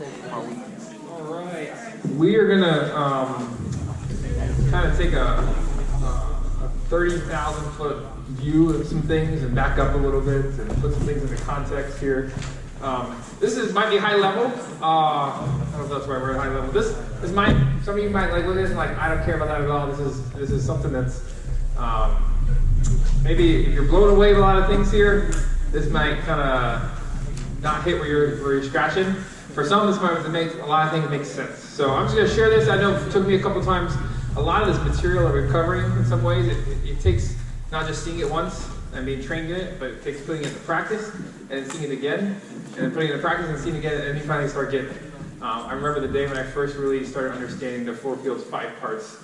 All right. We are going to kind of take a 30,000 foot view of some things and back up a little bit and put some things into context here. Might be high level. I don't know if that's the right word, high level. This might, some of you might like look at this and like, I don't care about that at all. This is something that's, maybe if you're blown away with a lot of things here, this might kind of not hit where you're scratching. For some, this might make a lot of things make sense. So I'm just going to share this. I know it took me a couple times. A lot of this material that we're covering, in some ways, it takes not just seeing it once and being trained in it, but it takes putting it into practice and then seeing it again, and then putting it into practice and seeing it again, and then you finally start getting it. I remember the day when I first really started understanding the 4 fields, 5 parts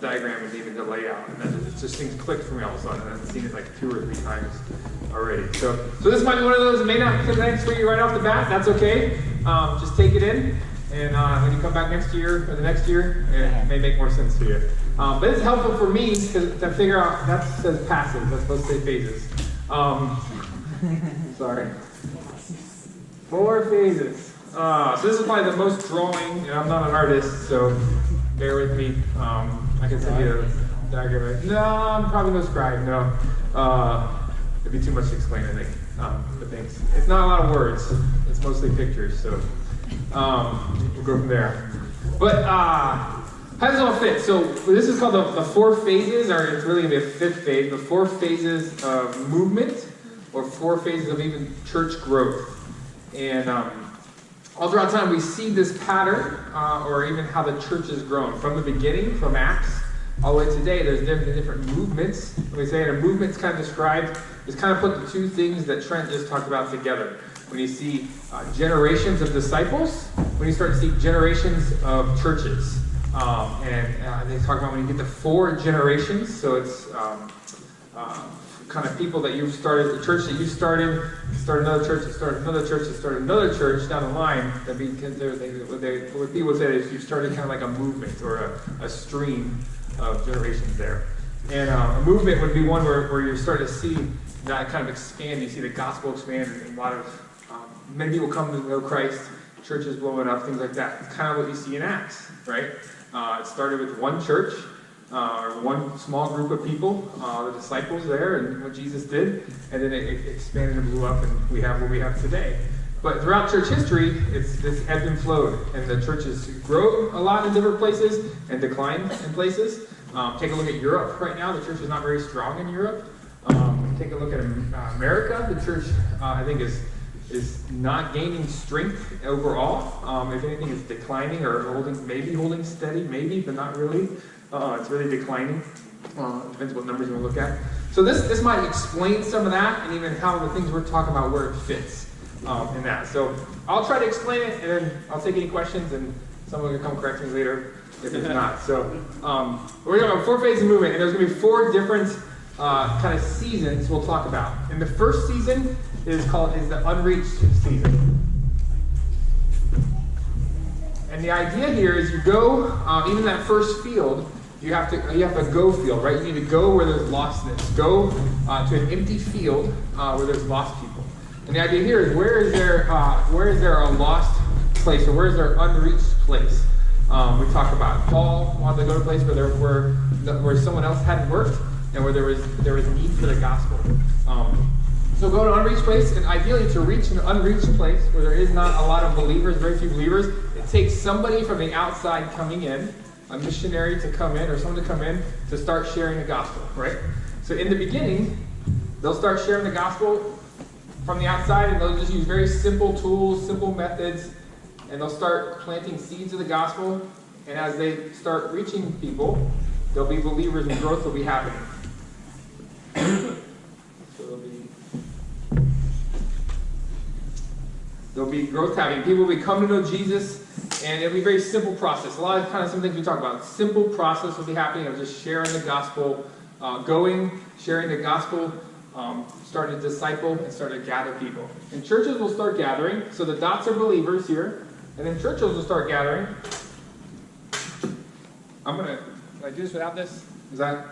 diagram and even the layout, and then it's just things clicked for me all of a sudden, and I've seen it like 2 or 3 times already. So this might be one of those that may not connect for you right off the bat. That's okay. Just take it in, and when you come back next year or the next year, it may make more sense to you. But it's helpful for me to figure out, that says passive, that's supposed to say phases. Sorry. 4 phases. So this is probably the most drawing, and I'm not an artist, so bear with me. I can send you a diagram. No, I'm probably no scribe, no. It'd be too much to explain, I think. But thanks. It's not a lot of words. It's mostly pictures, so we'll go from there. But how does it all fit? So this is called the 4 phases, or it's really going to be a 5th phase, the 4 phases of movement, or 4 phases of even church growth. And all throughout time we see this pattern, or even how the church has grown. From the beginning, from Acts, all the way today, there's different movements. When we say a movement's kind of described, it's kind of put the 2 things that Trent just talked about together. When you see generations of disciples, when you start to see generations of churches. And they talk about when you get to 4 generations, so it's kind of people that you've started, the church that you started another church, that started another church, that started another church down the line. What people would say is you started kind of like a movement or a stream of generations there. And a movement would be one where you start to see that kind of expand. You see the gospel expand, and a lot of many people come to know Christ, churches blowing up, things like that. It's kind of what you see in Acts, right? It started with one church, or one small group of people, the disciples there, and what Jesus did, and then it expanded and blew up, and we have what we have today. But throughout church history, it's ebbed and flowed, and the churches grow a lot in different places and decline in places. Take a look at Europe right now. The church is not very strong in Europe. Take a look at America. The church, I think, is not gaining strength overall. If anything, it's declining or holding steady, maybe, but not really. It's really declining. Depends what numbers you want to look at. So this might explain some of that, and even how the things we're talking about, where it fits in that. So I'll try to explain it, and then I'll take any questions, and someone can come correct me later if it's not. So we're going to have 4 phases of movement, and there's going to be 4 different kind of seasons we'll talk about. And the first season is the unreached season. And the idea here is you go, even that first field, you have to go field, right? You need to go where there's lostness. Go to an empty field where there's lost people. And the idea here is where is there a lost place, or where is there an unreached place? We talk about Paul wanted to go to a place where someone else hadn't worked, and where there was need for the gospel. So go to an unreached place, and ideally to reach an unreached place where there is not a lot of believers, very few believers, it takes somebody from the outside coming in, a missionary to come in, or someone to come in to start sharing the gospel, right? So in the beginning, they'll start sharing the gospel from the outside, and they'll just use very simple tools, simple methods, and they'll start planting seeds of the gospel, and as they start reaching people, there'll be believers and growth will be happening. There'll be growth happening. People will be coming to know Jesus, and it'll be a very simple process. A lot of kind of some things we talk about. Simple process will be happening of just sharing the gospel, sharing the gospel, starting to disciple, and starting to gather people. And churches will start gathering. So the dots are believers here, and then churches will start gathering. Can I do this without this? Is that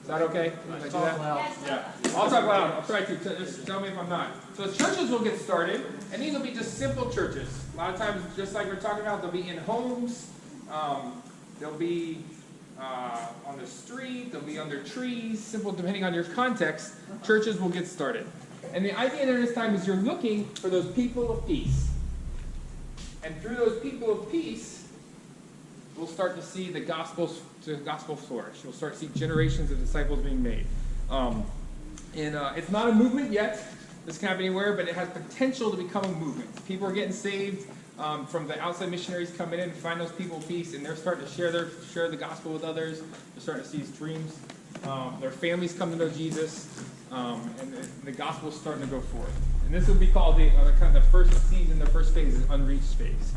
Is that okay? Can I do that? Yeah. I'll talk loud. I'll try to. Just tell me if I'm not. So churches will get started, and these will be just simple churches. A lot of times, just like we're talking about, they'll be in homes. They'll be on the street. They'll be under trees. Simple, depending on your context. Churches will get started. And the idea during this time is you're looking for those people of peace. And through those people of peace, we'll start to see the gospel flourish. We'll start to see generations of disciples being made. It's not a movement yet. This can happen anywhere, but it has potential to become a movement. People are getting saved from the outside missionaries coming in to find those people of peace, and they're starting to share the gospel with others. They're starting to see streams. Their families come to know Jesus, and the gospel is starting to go forth. And this would be called the kind of the first season, the first phase is unreached phase.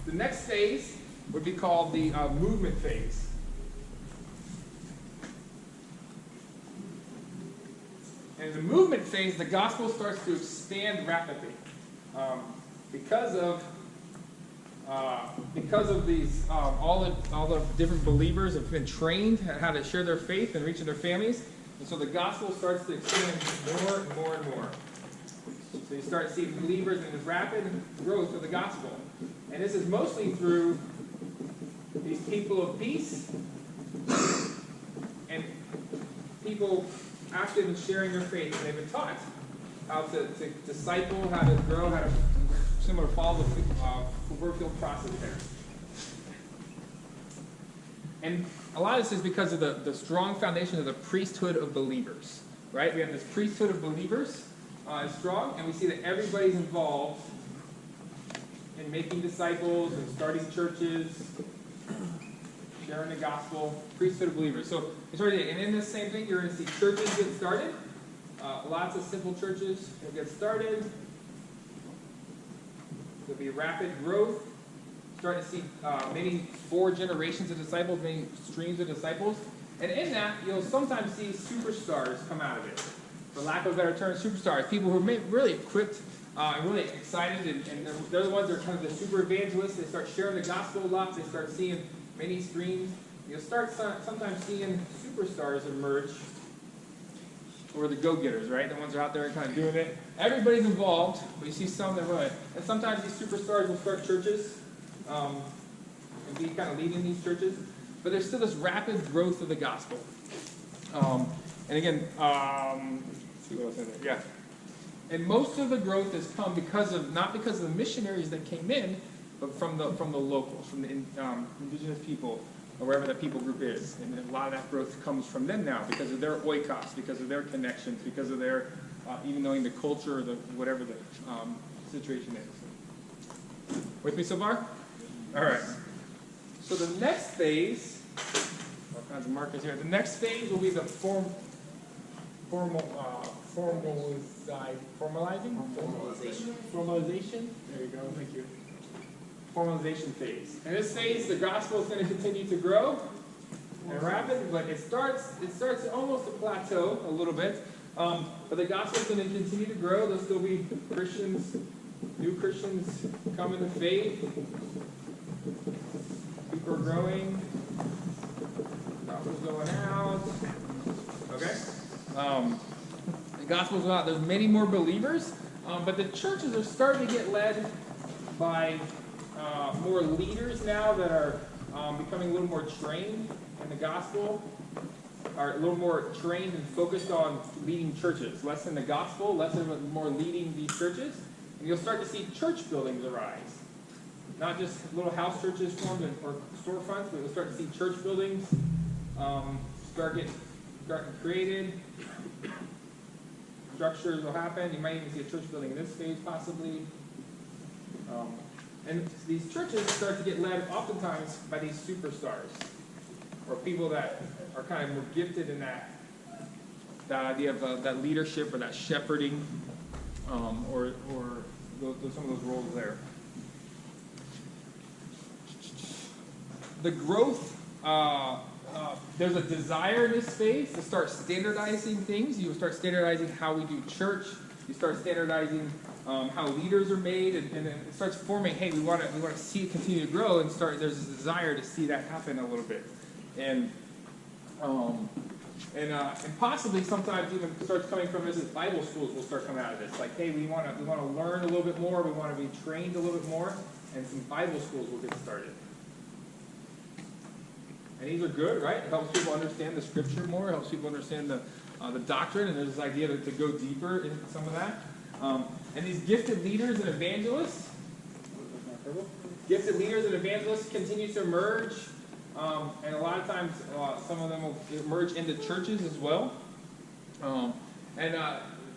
The next phase would be called the movement phase. And in the movement phase, the gospel starts to expand rapidly because of these all the different believers have been trained on how to share their faith and reach their families, and so the gospel starts to expand more and more and more. So you start seeing believers in this rapid growth of the gospel, and this is mostly through these people of peace and people active in sharing their faith, and they've been taught how to disciple, how to grow, how to similar follow the work-field process there. And a lot of this is because of the strong foundation of the priesthood of believers, right? We have this priesthood of believers is strong, and we see that everybody's involved in making disciples and starting churches, sharing the gospel, priesthood of believers. So, and in this same thing, you're going to see churches get started. Lots of simple churches will get started. There'll be rapid growth. Starting to see maybe 4 generations of disciples, many streams of disciples. And in that, you'll sometimes see superstars come out of it. For lack of a better term, superstars. People who are really equipped and really excited, and they're the ones that are kind of the super evangelists. They start sharing the gospel a lot. They start seeing many streams. You'll start sometimes seeing superstars emerge, or the go-getters, right? The ones that are out there kind of doing it. Everybody's involved, but you see some that run it. And sometimes these superstars will start churches and be kind of leading these churches. But there's still this rapid growth of the gospel. And again, let's see what else is there. Yeah. And most of the growth has come not because of the missionaries that came in, but from the locals, from the indigenous people, or wherever that people group is. And a lot of that growth comes from them now because of their oikos, because of their connections, because of their even knowing the culture or whatever the situation is. With me so far? All right. So the next phase, all kinds of markers here. The next phase will be the formalizing. Formalization. There you go. Thank you. Formalization phase. In this phase, the gospel is going to continue to grow and rapid, but it starts almost to plateau a little bit. But the gospel is going to continue to grow. There'll still be Christians, new Christians come into faith. People are growing. Gospel's going out. Okay. The gospel's going out. There's many more believers, but the churches are starting to get led by more leaders now that are becoming a little more trained in the gospel, are a little more trained and focused on leading churches, less in the gospel, less of more leading these churches, and you'll start to see church buildings arise. Not just little house churches formed or storefronts, but you'll start to see church buildings start getting created. Structures will happen. You might even see a church building in this phase, possibly. And these churches start to get led oftentimes by these superstars, or people that are kind of more gifted in that idea of that leadership or that shepherding, or some of those roles there. The growth, there's a desire in this phase to start standardizing things. You start standardizing how we do church. You start standardizing how leaders are made, and it starts forming. Hey, we want to see it continue to grow, and there's a desire to see that happen a little bit. And And possibly sometimes even starts coming from this is Bible schools will start coming out of this. Like, hey, we want to learn a little bit more, we want to be trained a little bit more, and some Bible schools will get started. And these are good, right? It helps people understand the scripture more, it helps people understand the doctrine, and there's this idea to go deeper into some of that. And these gifted leaders and evangelists, continue to emerge. And a lot of times, some of them will emerge into churches as well.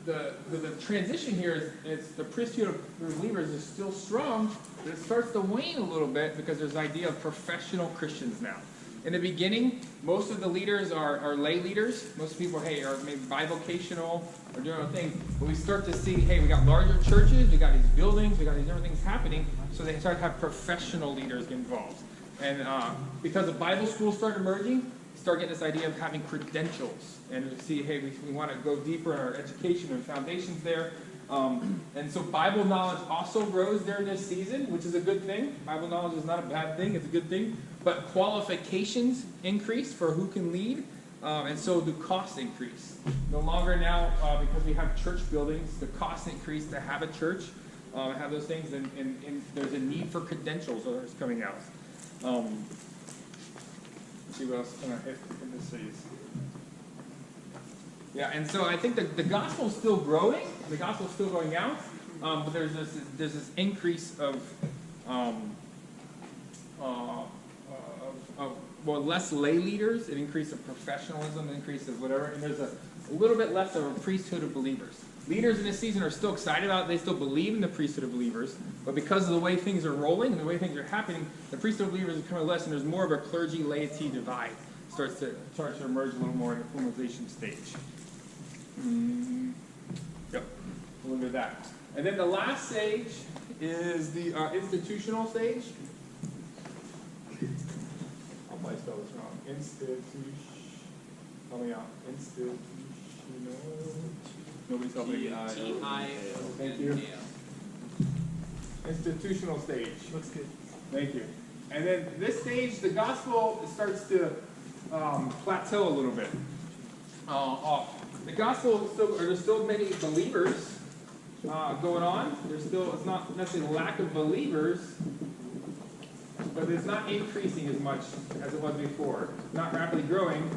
The transition here is the priesthood of believers is still strong, but it starts to wane a little bit because there's the idea of professional Christians now. In the beginning, most of the leaders are lay leaders. Most people, are maybe bivocational or doing other things. But we start to see, we got larger churches, we got these buildings, we got these different things happening. So they start to have professional leaders get involved. And because the Bible schools start emerging, start getting this idea of having credentials. And we see, we want to go deeper in our education and foundations there. And so Bible knowledge also grows during this season, which is a good thing. Bible knowledge is not a bad thing, it's a good thing. But qualifications increase for who can lead, and so do costs increase. No longer now, because we have church buildings, the costs increase to have a church, have those things, and there's a need for credentials that is coming out. Let's see what else can I hit in this series. Yeah, and so I think the gospel is still growing, the gospel is still going out, but there's this increase of less lay leaders, an increase of professionalism, an increase of whatever, and there's a little bit less of a priesthood of believers. Leaders in this season are still excited about it, they still believe in the priesthood of believers, but because of the way things are rolling and the way things are happening, the priesthood of believers is becoming less, and there's more of a clergy-laity divide. Starts to emerge a little more in the formalization stage. Yep, a little bit of that. And then the last stage is the institutional stage. I'll probably spell this wrong. Help me out. Institutional. Nobody's helping me. Thank you. Institutional stage. Looks good. Thank you. And then this stage, the gospel starts to plateau a little bit. The gospel there's still many believers going on. It's not necessarily lack of believers, but it's not increasing as much as it was before. Not rapidly growing.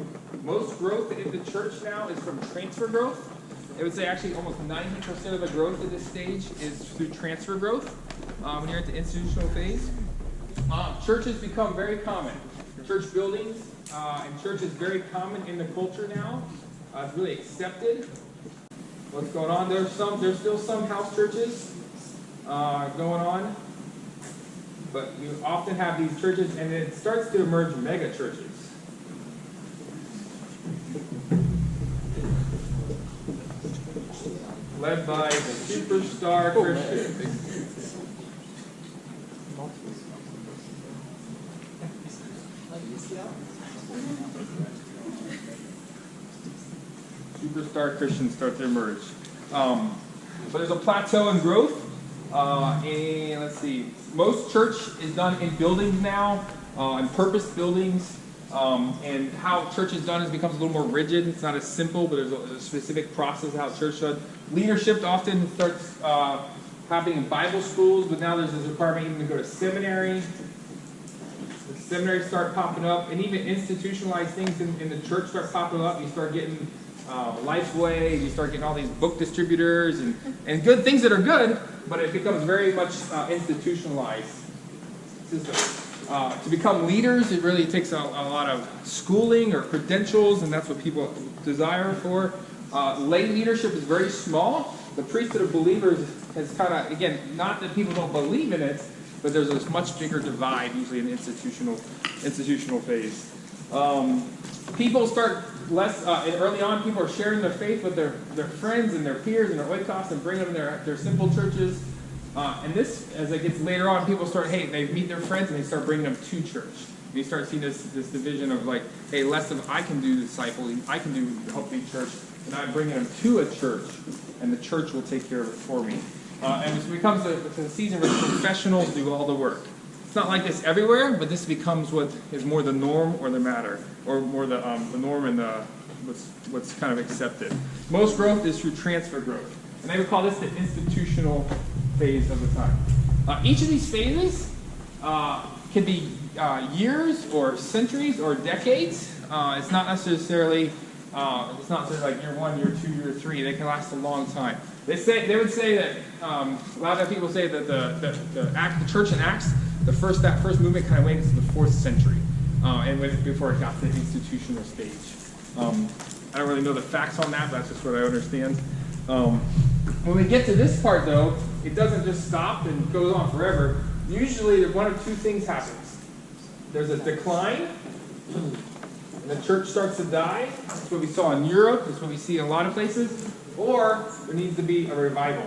Most growth in the church now is from transfer growth. I would say actually almost 90% of the growth at this stage is through transfer growth when you're at the institutional phase. Churches become very common. Church buildings and church is very common in the culture now. It's really accepted. What's going on? There's still some house churches going on, but you often have these churches, and it starts to emerge mega churches. Led by the superstar Christian. Superstar Christians start to emerge. But there's a plateau in growth. And let's see, most church is done in buildings now, in purpose buildings. And how church is done becomes a little more rigid. It's not as simple, but there's a specific process of how church is done. Leadership often starts happening in Bible schools, but now there's this requirement even to go to seminary. The seminaries start popping up, and even institutionalized things in the church start popping up. You start getting Lifeway, you start getting all these book distributors and good things that are good, but it becomes very much institutionalized system. To become leaders, it really takes a lot of schooling or credentials, and that's what people desire for. Lay leadership is very small. The priesthood of believers has kind of, again, not that people don't believe in it, but there's this much bigger divide usually in the institutional phase. People start less, and early on people are sharing their faith with their friends and their peers and their oikos and bring them in their simple churches. And this, as it gets later on, people start, they meet their friends and they start bringing them to church. And you start seeing this division of like, hey, less of I can do discipling, I can do help lead church, and I'm bringing them to a church, and the church will take care of it for me. And it becomes a season where the professionals do all the work. It's not like this everywhere, but this becomes what is more the norm or the matter, or more the norm in the what's kind of accepted. Most growth is through transfer growth. And they would call this the institutional phase of the time. Each of these phases can be years or centuries or decades. It's not necessarily like year 1, year 2, year 3. They can last a long time. They would say that a lot of people say that the church in Acts, that first movement kind of went into the 4th century, before it got to the institutional stage. I don't really know the facts on that, but that's just what I understand. When we get to this part, though, it doesn't just stop and goes on forever. Usually, one of two things happens. There's a decline, and the church starts to die. That's what we saw in Europe. That's what we see in a lot of places. Or there needs to be a revival.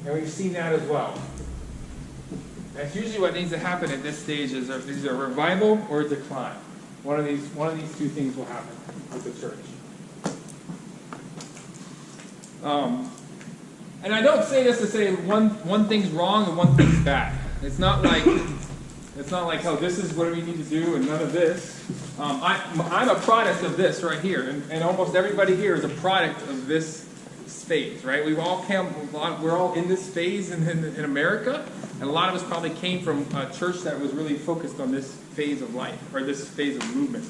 And we've seen that as well. That's usually what needs to happen at this stage is either a revival or a decline. One of these two things will happen with the church. And I don't say this to say one thing's wrong and one thing's bad. It's not like oh, this is what we need to do and none of this. I'm a product of this right here, and almost everybody here is a product of this phase, right? We're all in this phase in America, and a lot of us probably came from a church that was really focused on this phase of life or this phase of movement.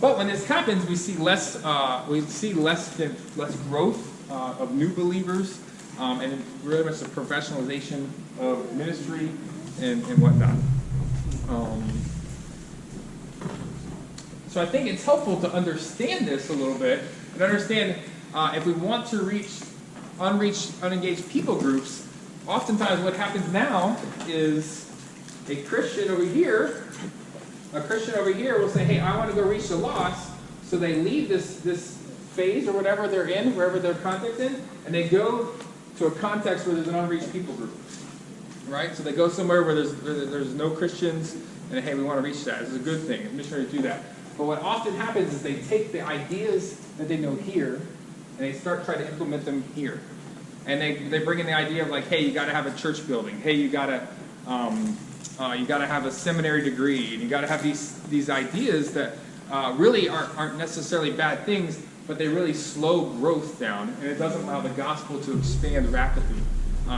But when this happens, we see less growth of new believers, and really much the professionalization of ministry and whatnot. So I think it's helpful to understand this a little bit and understand if we want to reach unreached, unengaged people groups. Oftentimes, what happens now is a Christian over here will say, hey, I want to go reach the lost. So they leave this phase or whatever they're in, wherever their context in, and they go to a context where there's an unreached people group. Right? So they go somewhere where there's no Christians, and hey, we want to reach that. This is a good thing. Missionaries do that. But what often happens is they take the ideas that they know here, and they start trying to implement them here. And they bring in the idea of like, hey, you got to have a church building. Hey, you got to have a seminary degree, and you got to have these ideas that really aren't necessarily bad things, but they really slow growth down, and it doesn't allow the gospel to expand rapidly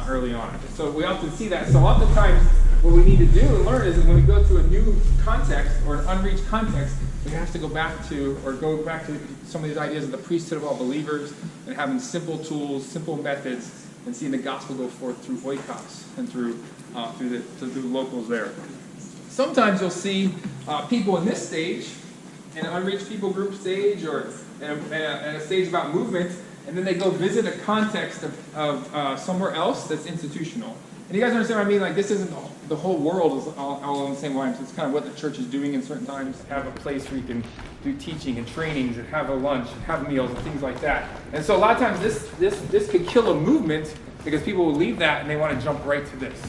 early on. So we often see that. So oftentimes, what we need to do and learn is that when we go to a new context or an unreached context, we have to go back to some of these ideas of the priesthood of all believers and having simple tools, simple methods, and seeing the gospel go forth through oikos and through the locals there. Sometimes you'll see people in this stage, in an unreached people group stage, or in a stage about movement, and then they go visit a context of somewhere else that's institutional. And you guys understand what I mean? Like, this isn't the whole world is all on the same lines. It's kind of what the church is doing in certain times. Have a place where you can do teaching and trainings and have a lunch and have meals and things like that. And so a lot of times this could kill a movement because people will leave that and they want to jump right to this.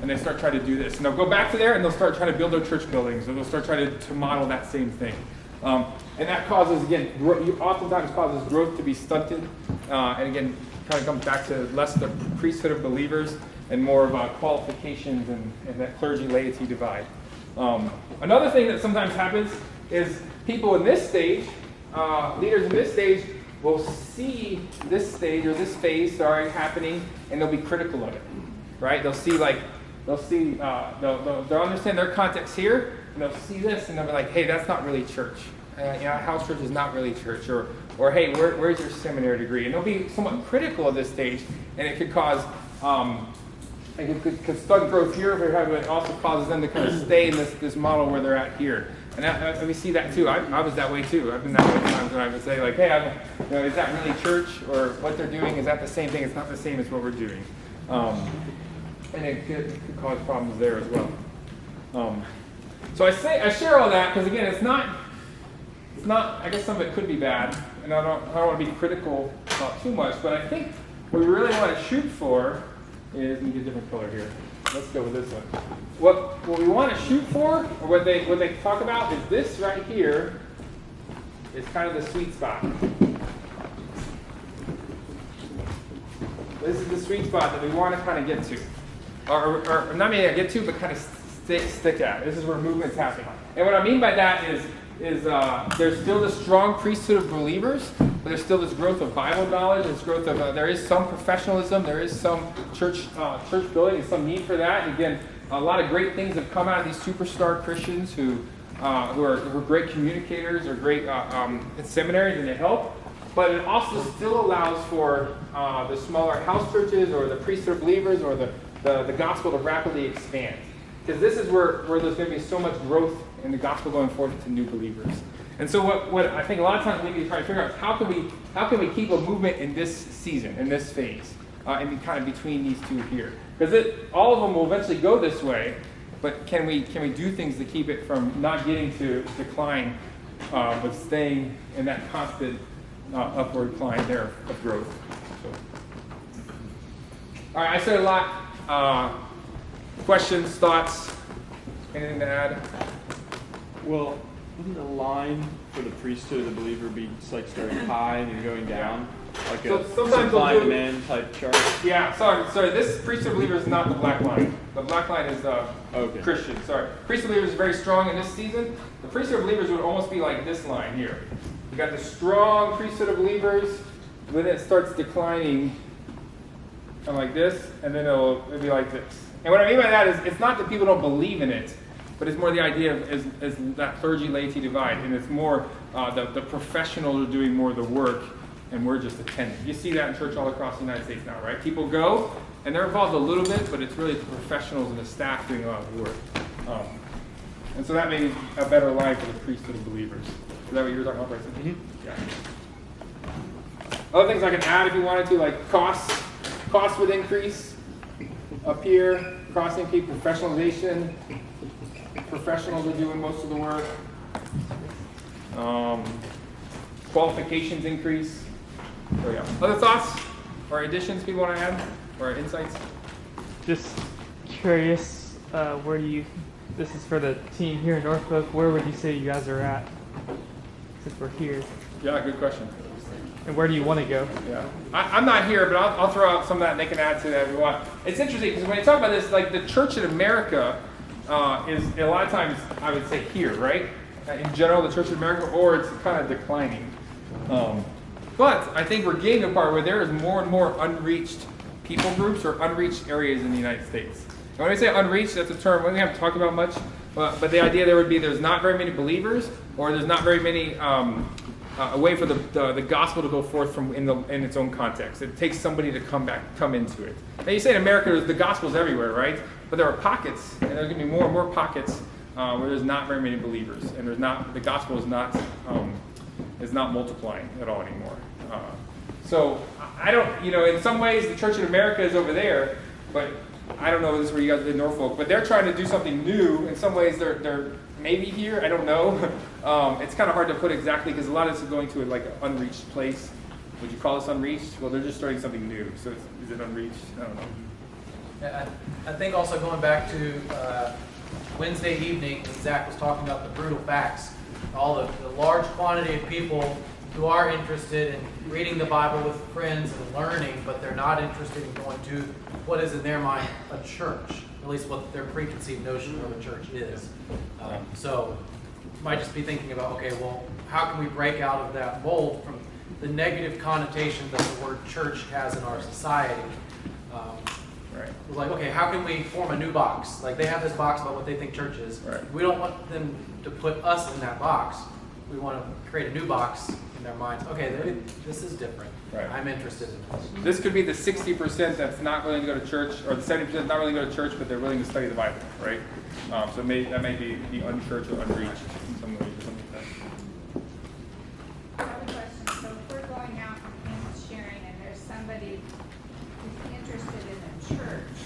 And they start trying to do this. And they'll go back to there and they'll start trying to build their church buildings, or they'll start trying to model that same thing. And that causes, again, oftentimes causes growth to be stunted. And again, kind of comes back to less the priesthood of believers and more of qualifications and that clergy-laity divide. Another thing that sometimes happens is people in this stage, leaders in this stage, will see this stage or this phase happening, and they'll be critical of it. Right? They'll understand their context here, and they'll see this, and they'll be like, hey, that's not really church. House church is not really church. Or hey, where's your seminary degree? And they'll be somewhat critical of this stage, and it could cause, it could stunt growth here, but it also causes them to kind of stay in this model where they're at here. And we see that too. I was that way too. I've been that way times when I would say like, hey, is that really church? Or what they're doing, is that the same thing? It's not the same as what we're doing. And it could cause problems there as well. So I share all that because again, it's not. I guess some of it could be bad, and I don't want to be critical too much. But I think what we really want to shoot for is, let me get a different color here. Let's go with this one. What we want to shoot for, or what they talk about, is this right here. Is kind of the sweet spot. This is the sweet spot that we want to kind of get to. Or not maybe get to, but kind of stick at. This is where movement's happening. And what I mean by that is is there's still this strong priesthood of believers, but there's still this growth of Bible knowledge, this growth of, there is some professionalism, there is some church building, and some need for that. And again, a lot of great things have come out of these superstar Christians who are great communicators or great at seminaries, and they help. But it also still allows for the smaller house churches or the priesthood of believers or the gospel to rapidly expand. Because this is where there's going to be so much growth in the gospel going forward to new believers. And so what I think a lot of times we need to try to figure out is how can we keep a movement in this season, in this phase, and be kind of between these two here. Because all of them will eventually go this way, but can we do things to keep it from not getting to decline, but staying in that constant upward climb there of growth. So. All right, I said a lot. Questions, thoughts, anything to add? Well, wouldn't the line for the priesthood of the believer be like starting high and then going down? Like so a supply and demand type chart? Yeah, sorry, this priesthood of believer is not the black line. The black line is Christian, sorry. Priesthood of believers is very strong in this season. The priesthood of believers would almost be like this line here. You got the strong priesthood of believers, then it starts declining kind of like this, and then it'll be like this. And what I mean by that is it's not that people don't believe in it, but it's more the idea of is that clergy-laity divide, and it's more the professionals are doing more of the work, and we're just attending. You see that in church all across the United States now, right? People go, and they're involved a little bit, but it's really the professionals and the staff doing a lot of the work. And so that may be a better line for the priesthood of believers. Is that what you were talking about, Bryson? Mm-hmm. Yeah. Other things I can add if you wanted to, like costs. Costs would increase. Up here, crossing peak professionalization. Professionals are doing most of the work. Qualifications increase. So yeah. Other thoughts or additions people want to add or insights? Just curious, this is for the team here in Norfolk, where would you say you guys are at since we're here? Yeah, good question. And where do you want to go? Yeah, I'm not here, but I'll throw out some of that and they can add to that if you want. It's interesting because when you talk about this, like the church in America is a lot of times, I would say here, right? In general, the church in America, or it's kind of declining. But I think we're getting to a part where there is more and more unreached people groups or unreached areas in the United States. And when I say unreached, that's a term we haven't talked about much, but the idea there would be there's not very many believers, or there's not very many a way for the gospel to go forth from in its own context. It takes somebody to come into it. Now you say in America, the gospel's everywhere, right? But there are pockets, and there's going to be more and more pockets where there's not very many believers, and the gospel is not multiplying at all anymore. So I don't, in some ways the church in America is over there, but I don't know this is where you guys live in Norfolk, but they're trying to do something new. In some ways they're maybe here, I don't know. It's kind of hard to put exactly because a lot of this is going to like an unreached place. Would you call this unreached? Well, they're just starting something new. So is it unreached? I don't know. Yeah, I think also going back to Wednesday evening when Zach was talking about the brutal facts, all the large quantity of people who are interested in reading the Bible with friends and learning, but they're not interested in going to what is in their mind a church, at least what their preconceived notion of a church is. So might just be thinking about, okay, well, how can we break out of that mold from the negative connotation that the word church has in our society? Right. It was like, okay, how can we form a new box? Like they have this box about what they think church is. Right. We don't want them to put us in that box. We want to create a new box in their minds. Okay, this is different. Right. I'm interested in this. This could be the 60% that's not willing to go to church, or the 70% not willing to go to church, but they're willing to study the Bible, right? So that may be the unchurched or unreached in some ways, or something like that. I have a question. So if we're going out and sharing and there's somebody who's interested in a church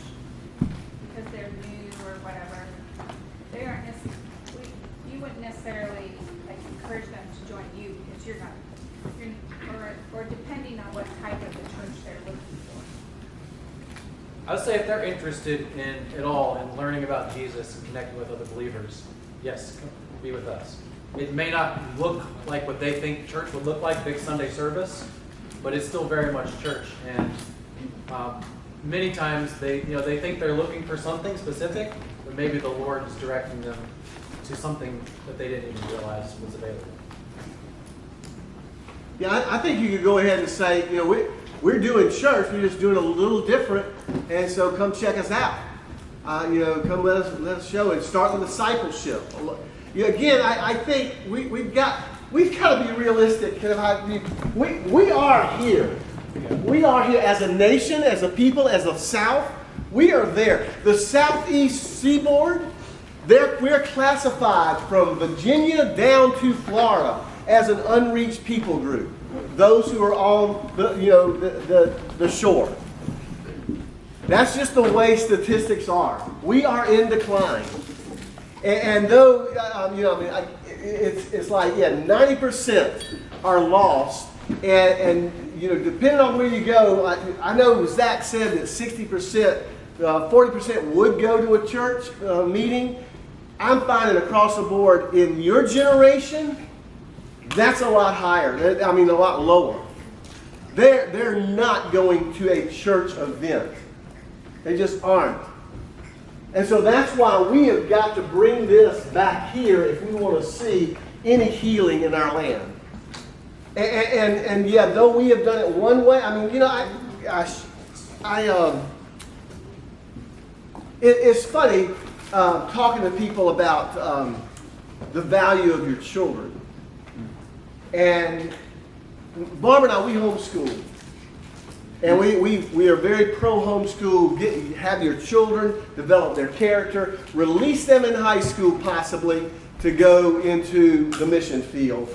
because they're new or whatever, they aren't you wouldn't necessarily like encourage them to join you because you're not, or depending on what type of a church they're looking for. I would say if they're interested at all in learning about Jesus and connecting with other believers, yes, come be with us. It may not look like what they think church would look like, big Sunday service, but it's still very much church. And many times they think they're looking for something specific, but maybe the Lord is directing them to something that they didn't even realize was available. Yeah, I think you could go ahead and say, we're doing church, we're just doing it a little different, and so come check us out. Come let us show it. Start the discipleship. Again, I think we've got to be realistic. We are here. We are here as a nation, as a people, as a South. We are there. The Southeast Seaboard, we're classified from Virginia down to Florida as an unreached people group. Those who are on the shore. That's just the way statistics are. We are in decline. And though, it's like, 90% are lost. And depending on where you go, I know Zach said that 60%, 40% would go to a church meeting. I'm finding across the board in your generation, that's a lot higher. A lot lower. They're not going to a church event. They just aren't. And so that's why we have got to bring this back here if we want to see any healing in our land. And though we have done it one way, it's funny talking to people about the value of your children. And Barbara and I, we homeschool. And we are very pro-homeschool. Have your children develop their character. Release them in high school, possibly, to go into the mission field.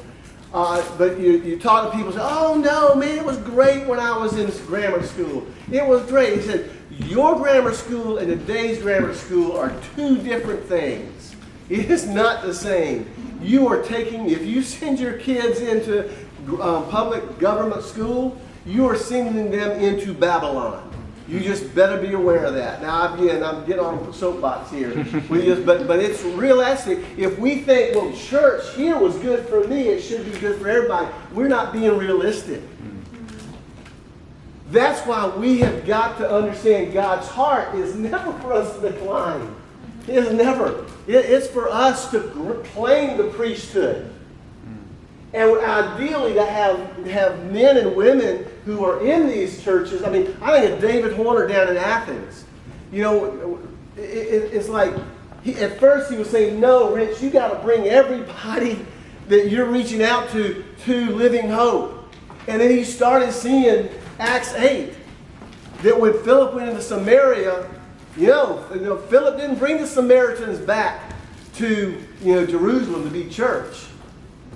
But you talk to people and say, oh, no, man, it was great when I was in grammar school. It was great. He said, your grammar school and today's grammar school are two different things. It is not the same. You are if you send your kids into public government school, you are sending them into Babylon. You just better be aware of that. Now, again, I'm getting on a soapbox here. But it's realistic. If we think, well, church here was good for me, it should be good for everybody, we're not being realistic. That's why we have got to understand God's heart is never for us to decline. It is never. It's for us to claim the priesthood. And ideally to have men and women who are in these churches. I think of David Horner down in Athens. It's like, at first he was saying, no, Rich, you got to bring everybody that you're reaching out to Living Hope. And then he started seeing Acts 8, that when Philip went into Samaria, Philip didn't bring the Samaritans back to Jerusalem to be church.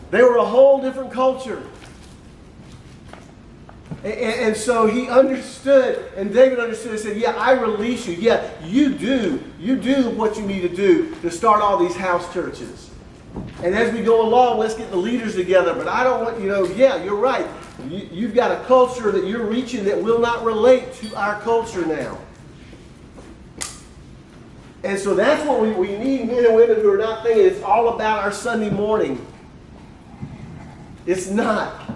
They were a whole different culture. And so he understood, and David understood and said, I release you. Yeah, you do what you need to do to start all these house churches. And as we go along, let's get the leaders together. But I don't want, you're right. You've got a culture that you're reaching that will not relate to our culture now. And so that's what we need, men and women who are not thinking it's all about our Sunday morning. It's not.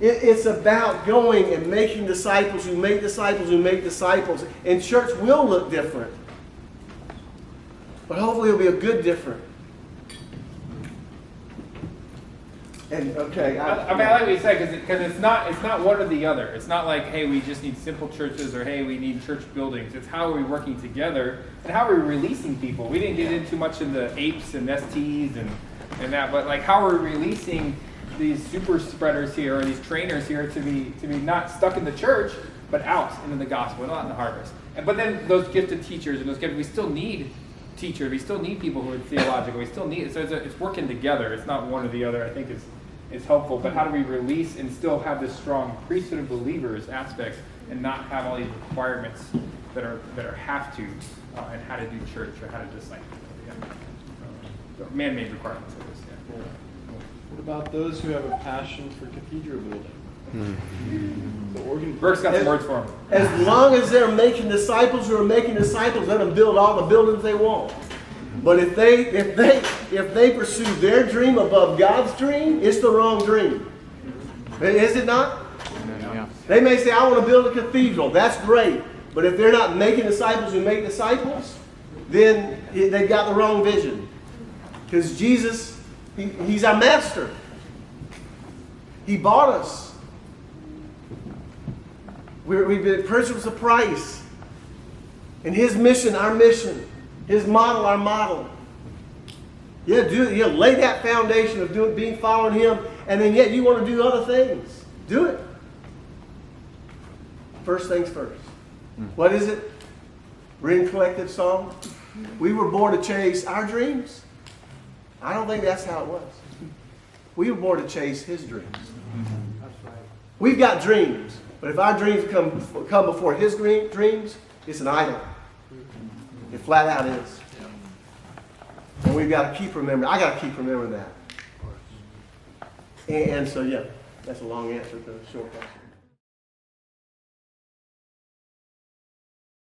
It's about going and making disciples who make disciples who make disciples. And church will look different. But hopefully it'll be a good different. And okay, I like what you said, because it's not one or the other. It's not like, hey, we just need simple churches, or hey, we need church buildings. It's how are we working together and how are we releasing people. We didn't get in too much in the apes and STs and that, but like how are we releasing these super spreaders here, or these trainers here, to be not stuck in the church, but out into the gospel and out in the harvest. But then those gifted teachers and we still need teachers. We still need people who are theological. We still need it. So it's working together. It's not one or the other. I think is helpful. But how do we release and still have this strong priesthood of believers aspects, and not have all these requirements that are have to and how to do church or how to disciple? Man-made requirements of this. Yeah. What about those who have a passion for cathedral building? The organ. Burke's got some words for them. As long as they're making disciples who are making disciples, let them build all the buildings they want. But if they pursue their dream above God's dream, it's the wrong dream. Is it not? Yeah. They may say, I want to build a cathedral. That's great. But if they're not making disciples who make disciples, then they've got the wrong vision. Because Jesus, He's our master. He bought us. We've been purchased with a price. And His mission, our mission. His model, our model. Yeah, lay that foundation of following Him, and then yet you want to do other things. Do it. First things first. What is it? Ring collective song. We were born to chase our dreams. I don't think that's how it was. We were born to chase His dreams. We've got dreams, but if our dreams come before His dreams, it's an idol. It flat out is. And we've got to keep remembering. I got to keep remembering that. And so, yeah, that's a long answer to a short question.